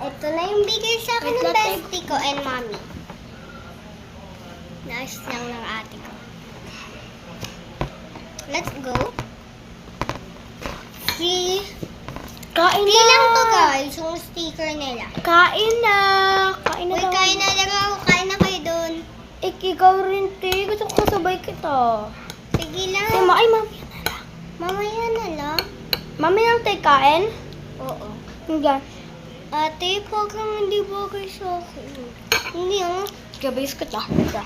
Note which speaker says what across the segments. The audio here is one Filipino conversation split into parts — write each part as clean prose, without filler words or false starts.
Speaker 1: Ito na yung bigay sa akin ng bestie ko and mommy. Naayos lang ng ate ko. Let's go. Free.
Speaker 2: Kain
Speaker 1: Free
Speaker 2: na.
Speaker 1: lang to guys, yung sticker nila.
Speaker 2: Kain na. Kain na
Speaker 1: Uy,
Speaker 2: daw.
Speaker 1: kain na lang ako. Kain na kayo doon.
Speaker 2: Ikaw rin, te. Gusto ko kasabay kita.
Speaker 1: Sige lang.
Speaker 2: Ay, mamaya na lang.
Speaker 1: Mamaya na lang.
Speaker 2: Mamaya lang tayo kain.
Speaker 1: Oo.
Speaker 2: Hindi.
Speaker 1: Ate, parang hindi bagay sa akin. Hindi ah.
Speaker 2: Gabis ko ta. Ika.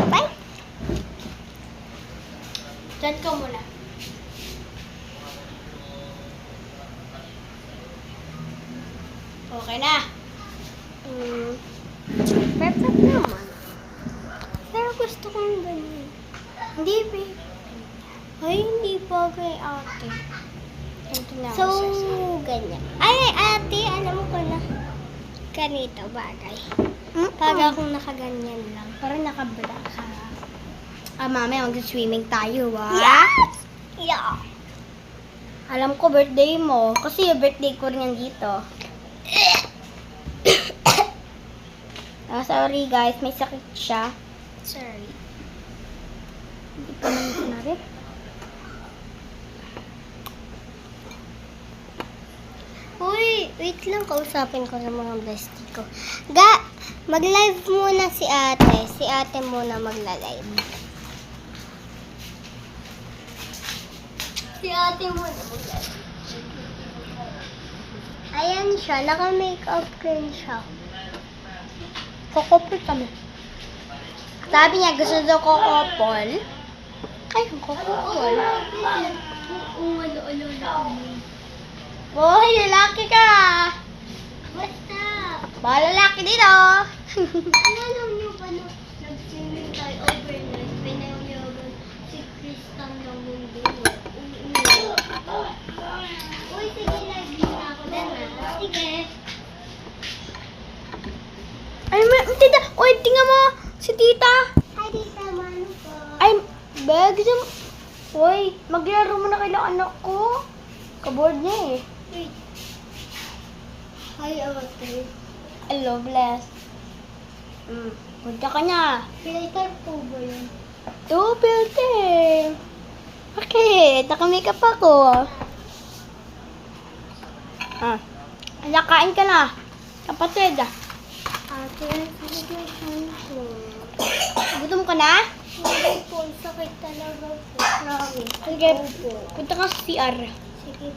Speaker 1: Bye.
Speaker 2: Diyan ka muna. Okay na.
Speaker 1: Perfect naman. Pero gusto kong ganyan.
Speaker 2: Hindi, babe.
Speaker 1: Ay, hindi bagay ate.
Speaker 2: Ito na
Speaker 1: So,
Speaker 2: ako, sis.
Speaker 1: ganyan. Ay, ate, alam ko na. Ganito bagay. Pag akong nakaganyan lang.
Speaker 2: Parang nakabla ka. Mamaya mag-swimming tayo,
Speaker 1: Yes! Yeah!
Speaker 2: Alam ko birthday mo. Kasi yung birthday ko rin yan dito. Sorry guys, may sakit siya.
Speaker 1: Sorry.
Speaker 2: Hindi pa naman sinabi.
Speaker 1: Uy, wait lang. Kausapin ko sa mga bestie ko. Mag-live muna si ate. Si ate muna magla-live. Si ate muna magla-live. Ayan siya. Naka-makeup cream siya.
Speaker 2: Kokopol kami. Sabi niya, gusto daw kokopol. Ay, kokopol. Boy, lalaki ka!
Speaker 1: Basta.
Speaker 2: Baka lalaki dito!
Speaker 1: Alam niyo ba na nag-swimming tayo overnight? Pinayagan si Kristan ng mundo. Uy, sige, live muna ako na. Sige.
Speaker 2: Ay, tita! Uy, tingnan mo! Si tita!
Speaker 1: Hi, Tita Manu po.
Speaker 2: Ay, bag, gusto mo... Uy, maglaro mo na kailang anak ko. Kaboard niya eh.
Speaker 1: Wait. Hi, ate.
Speaker 2: Hello, bless. Punta ka na.
Speaker 1: Filter po ba yun?
Speaker 2: Oo, filter. Bakit? Naka-makeup ako. Kain ka na. Kapatid.
Speaker 1: Ate, sige po.
Speaker 2: Gutom ka na?
Speaker 1: Hindi po, sakit talaga po. Promise.
Speaker 2: Sige,
Speaker 1: Opo.
Speaker 2: punta ka sa CR.
Speaker 1: Sige